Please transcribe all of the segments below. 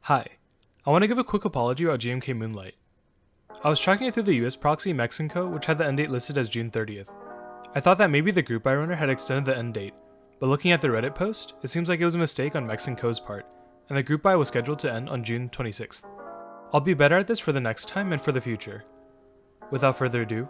Hi, I want to give a quick apology about GMK Moonlight. I was tracking it through the US proxy Mexico, which had the end date listed as June 30th. I thought that maybe the group buy runner had extended the end date, but looking at the Reddit post, it seems like it was a mistake on Mexico's part, and the group buy was scheduled to end on June 26th. I'll be better at this for the next time and for the future. Without further ado,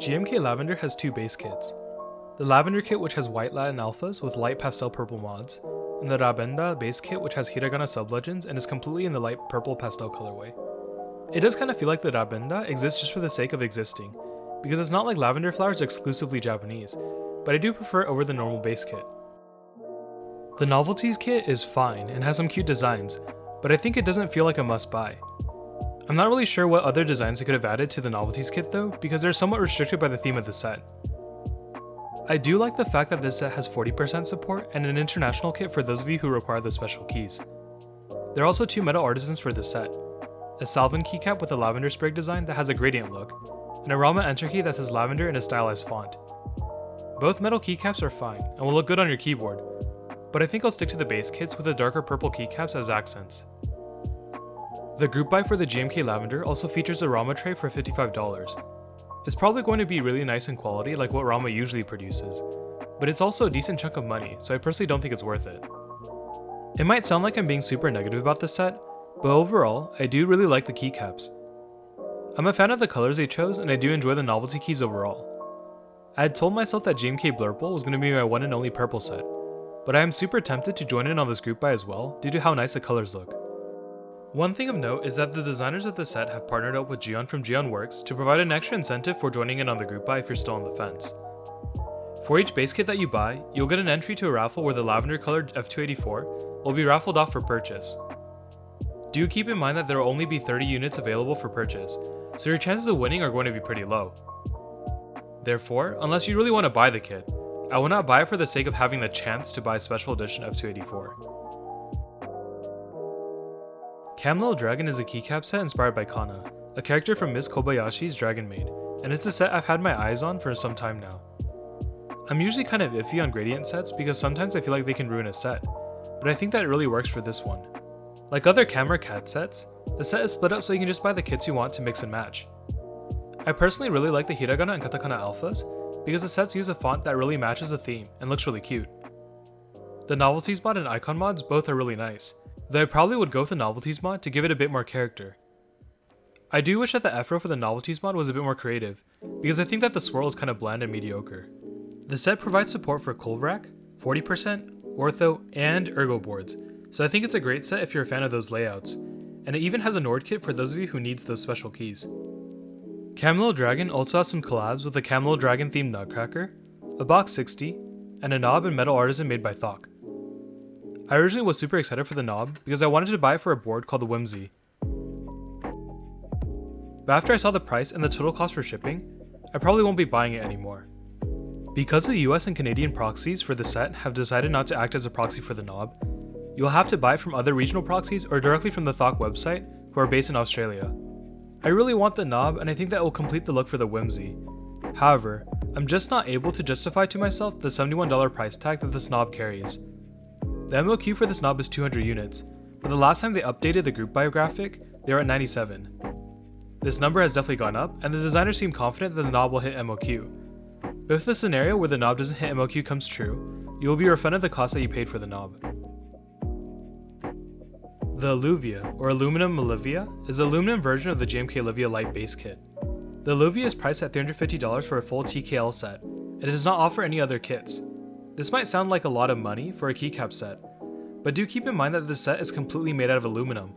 GMK Lavender has two base kits. The Lavender kit, which has white Latin alphas with light pastel purple mods, and the Rabenda base kit, which has hiragana sublegends and is completely in the light purple pastel colorway. It does kind of feel like the Rabenda exists just for the sake of existing, because it's not like lavender flowers are exclusively Japanese, but I do prefer it over the normal base kit. The Novelties kit is fine and has some cute designs, but I think it doesn't feel like a must buy. I'm not really sure what other designs they could have added to the Novelties kit though, because they're somewhat restricted by the theme of the set. I do like the fact that this set has 40% support and an international kit for those of you who require the special keys. There are also two metal artisans for this set, a Salmon keycap with a lavender sprig design that has a gradient look, and a Rama enter key that says lavender in a stylized font. Both metal keycaps are fine and will look good on your keyboard, but I think I'll stick to the base kits with the darker purple keycaps as accents. The group buy for the GMK Lavender also features a Rama tray for $55. It's probably going to be really nice in quality like what Rama usually produces, but it's also a decent chunk of money, so I personally don't think it's worth it. It might sound like I'm being super negative about this set, but overall, I do really like the keycaps. I'm a fan of the colors they chose, and I do enjoy the novelty keys overall. I had told myself that GMK Blurple was going to be my one and only purple set, but I am super tempted to join in on this group buy as well due to how nice the colors look. One thing of note is that the designers of the set have partnered up with Gion from Gion Works to provide an extra incentive for joining in on the group buy if you're still on the fence. For each base kit that you buy, you'll get an entry to a raffle where the lavender colored F284 will be raffled off for purchase. Do keep in mind that there will only be 30 units available for purchase, so your chances of winning are going to be pretty low. Therefore, unless you really want to buy the kit, I will not buy it for the sake of having the chance to buy special edition F284. KAM Li'l Dragon is a keycap set inspired by Kana, a character from Ms. Kobayashi's Dragon Maid, and it's a set I've had my eyes on for some time now. I'm usually kind of iffy on gradient sets because sometimes I feel like they can ruin a set, but I think that it really works for this one. Like other KAM or CAD sets, the set is split up so you can just buy the kits you want to mix and match. I personally really like the Hiragana and Katakana alphas because the sets use a font that really matches the theme and looks really cute. The Novelties mod and Icon mods both are really nice, though I probably would go with the Novelties mod to give it a bit more character. I do wish that the F-row for the Novelties mod was a bit more creative, because I think that the swirl is kind of bland and mediocre. The set provides support for Kolvrak, 40%, Ortho, and Ergo boards, so I think it's a great set if you're a fan of those layouts, and it even has a Nord kit for those of you who needs those special keys. KAM Li'l Dragon also has some collabs with a KAM Li'l Dragon themed Nutcracker, a Box 60, and a knob and metal artisan made by Thok. I originally was super excited for the knob because I wanted to buy it for a board called the Whimsy. But after I saw the price and the total cost for shipping, I probably won't be buying it anymore. Because the US and Canadian proxies for the set have decided not to act as a proxy for the knob, you'll have to buy it from other regional proxies or directly from the Thok website, who are based in Australia. I really want the knob and I think that will complete the look for the Whimsy. However, I'm just not able to justify to myself the $71 price tag that this knob carries. The MOQ for this knob is 200 units, but the last time they updated the group biographic, they were at 97. This number has definitely gone up, and the designers seem confident that the knob will hit MOQ. But if the scenario where the knob doesn't hit MOQ comes true, you will be refunded the cost that you paid for the knob. The Aluvia, or Aluminum Aluvia, is the aluminum version of the GMK Aluvia Light base kit. The Aluvia is priced at $350 for a full TKL set, and it does not offer any other kits. This might sound like a lot of money for a keycap set, but do keep in mind that this set is completely made out of aluminum.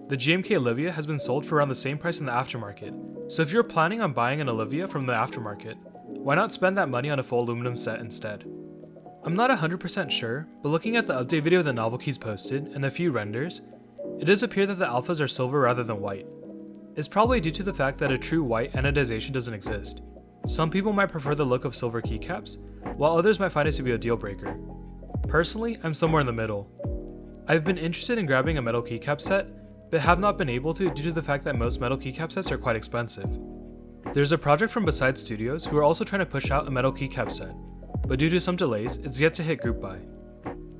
The GMK Aluvia has been sold for around the same price in the aftermarket, so if you're planning on buying an Aluvia from the aftermarket, why not spend that money on a full aluminum set instead? I'm not 100% sure, but looking at the update video that Novelkeys posted and a few renders, it does appear that the alphas are silver rather than white. It's probably due to the fact that a true white anodization doesn't exist. Some people might prefer the look of silver keycaps, while others might find it to be a deal breaker. Personally, I'm somewhere in the middle. I've been interested in grabbing a metal keycap set, but have not been able to due to the fact that most metal keycap sets are quite expensive. There's a project from Beside Studios who are also trying to push out a metal keycap set, but due to some delays, it's yet to hit group buy.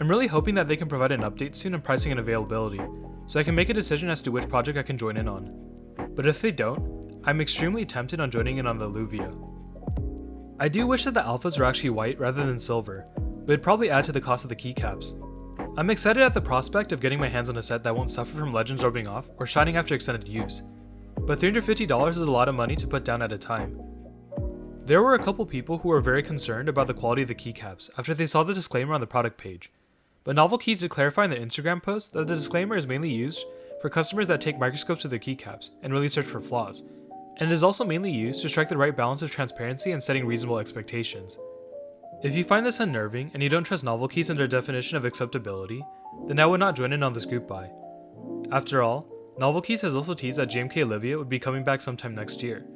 I'm really hoping that they can provide an update soon on pricing and availability, so I can make a decision as to which project I can join in on. But if they don't, I'm extremely tempted on joining in on the Aluvia. I do wish that the alphas were actually white rather than silver, but it'd probably add to the cost of the keycaps. I'm excited at the prospect of getting my hands on a set that won't suffer from legends rubbing off or shining after extended use, but $350 is a lot of money to put down at a time. There were a couple people who were very concerned about the quality of the keycaps after they saw the disclaimer on the product page, but Novelkeys did clarify in the Instagram post that the disclaimer is mainly used for customers that take microscopes to their keycaps and really search for flaws, and it is also mainly used to strike the right balance of transparency and setting reasonable expectations. If you find this unnerving and you don't trust Novelkeys and their definition of acceptability, then I would not join in on this group buy. After all, Novelkeys has also teased that GMK Aluvia would be coming back sometime next year,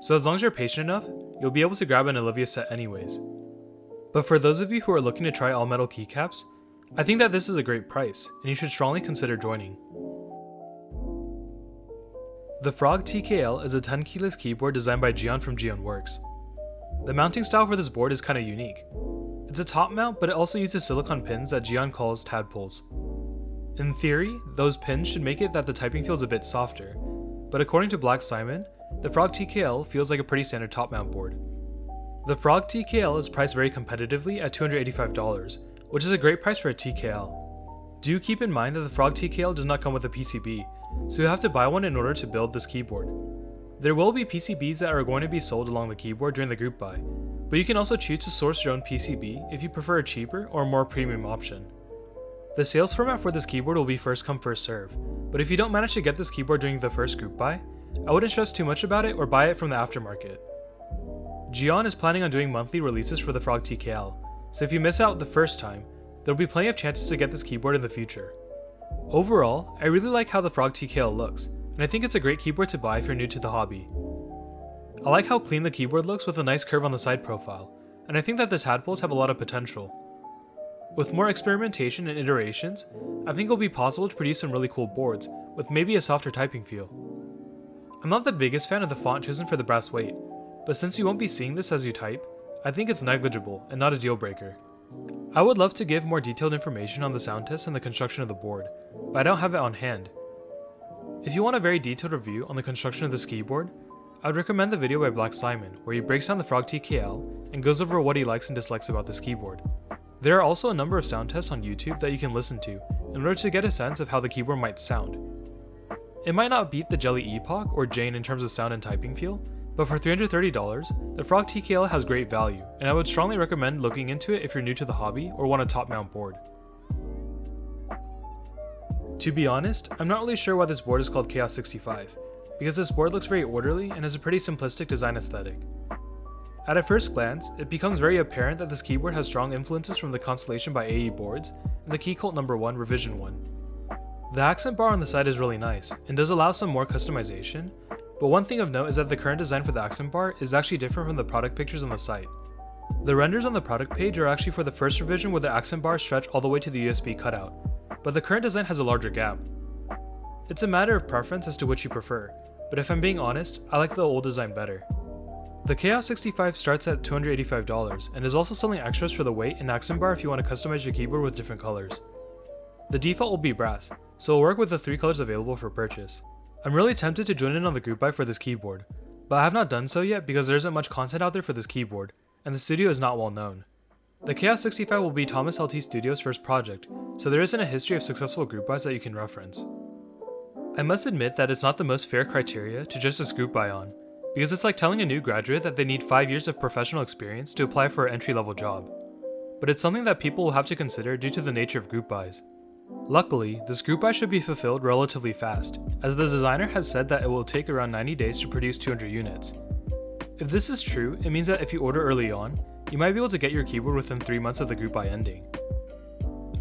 so as long as you're patient enough, you'll be able to grab an Aluvia set anyways. But for those of you who are looking to try all metal keycaps, I think that this is a great price, and you should strongly consider joining. The Frog TKL is a 10 keyless keyboard designed by Gion from Gion Works. The mounting style for this board is kinda unique. It's a top mount, but it also uses silicone pins that Gion calls tadpoles. In theory, those pins should make it that the typing feels a bit softer, but according to Black Simon, the Frog TKL feels like a pretty standard top mount board. The Frog TKL is priced very competitively at $285, which is a great price for a TKL. Do keep in mind that the Frog TKL does not come with a PCB, so you have to buy one in order to build this keyboard. There will be PCBs that are going to be sold along the keyboard during the group buy, but you can also choose to source your own PCB if you prefer a cheaper or more premium option. The sales format for this keyboard will be first come first serve, but if you don't manage to get this keyboard during the first group buy, I wouldn't stress too much about it or buy it from the aftermarket. Gion is planning on doing monthly releases for the Frog TKL, so if you miss out the first time, there will be plenty of chances to get this keyboard in the future. Overall, I really like how the Frog TKL looks, and I think it's a great keyboard to buy if you're new to the hobby. I like how clean the keyboard looks with a nice curve on the side profile, and I think that the tadpoles have a lot of potential. With more experimentation and iterations, I think it will be possible to produce some really cool boards, with maybe a softer typing feel. I'm not the biggest fan of the font chosen for the brass weight, but since you won't be seeing this as you type, I think it's negligible and not a deal breaker. I would love to give more detailed information on the sound test and the construction of the board, but I don't have it on hand. If you want a very detailed review on the construction of this keyboard, I would recommend the video by Black Simon, where he breaks down the Frog TKL and goes over what he likes and dislikes about this keyboard. There are also a number of sound tests on YouTube that you can listen to in order to get a sense of how the keyboard might sound. It might not beat the Jelly Epoch or Jane in terms of sound and typing feel, but for $330, the Frog TKL has great value, and I would strongly recommend looking into it if you're new to the hobby or want a top mount board. To be honest, I'm not really sure why this board is called Chaos 65, because this board looks very orderly and has a pretty simplistic design aesthetic. At a first glance, it becomes very apparent that this keyboard has strong influences from the Constellation by AE boards and the Keycult No. 1 Revision 1. The accent bar on the side is really nice, and does allow some more customization, but one thing of note is that the current design for the accent bar is actually different from the product pictures on the site. The renders on the product page are actually for the first revision where the accent bar stretch all the way to the USB cutout, but the current design has a larger gap. It's a matter of preference as to which you prefer, but if I'm being honest, I like the old design better. The Chaos 65 starts at $285 and is also selling extras for the weight and accent bar if you want to customize your keyboard with different colors. The default will be brass, so it'll work with the 3 colors available for purchase. I'm really tempted to join in on the group buy for this keyboard, but I have not done so yet because there isn't much content out there for this keyboard, and the studio is not well known. The Chaos 65 will be Thomas LT Studio's first project, so there isn't a history of successful group buys that you can reference. I must admit that it's not the most fair criteria to judge this group buy on, because it's like telling a new graduate that they need 5 years of professional experience to apply for an entry-level job. But it's something that people will have to consider due to the nature of group buys. Luckily, this group buy should be fulfilled relatively fast, as the designer has said that it will take around 90 days to produce 200 units. If this is true, it means that if you order early on, you might be able to get your keyboard within 3 months of the group buy ending.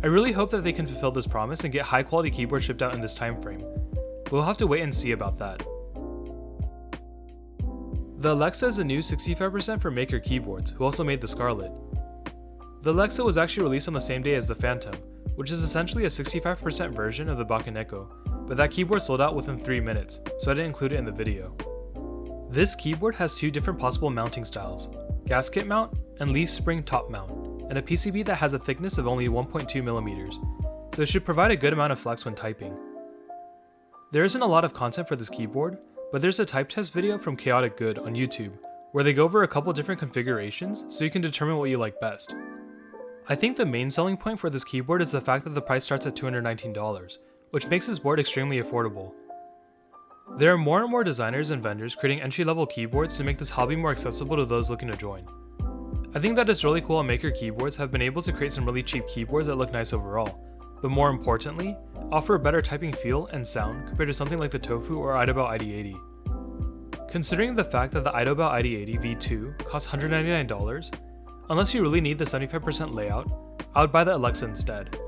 I really hope that they can fulfill this promise and get high quality keyboards shipped out in this time frame, but we'll have to wait and see about that. The Alexa is a new 65% for Maker Keyboards, who also made the Scarlet. The Alexa was actually released on the same day as the Phantom, which is essentially a 65% version of the Bakeneko, but that keyboard sold out within 3 minutes, so I didn't include it in the video. This keyboard has 2 different possible mounting styles, gasket mount and leaf spring top mount, and a PCB that has a thickness of only 1.2mm, so it should provide a good amount of flex when typing. There isn't a lot of content for this keyboard, but there's a type test video from Chaotic Good on YouTube, where they go over a couple different configurations so you can determine what you like best. I think the main selling point for this keyboard is the fact that the price starts at $219, which makes this board extremely affordable. There are more and more designers and vendors creating entry-level keyboards to make this hobby more accessible to those looking to join. I think that it's really cool how Maker Keyboards have been able to create some really cheap keyboards that look nice overall, but more importantly, offer a better typing feel and sound compared to something like the Tofu or Idobel ID80. Considering the fact that the Idobel ID80 V2 costs $199, unless you really need the 75% layout, I would buy the Alexa instead.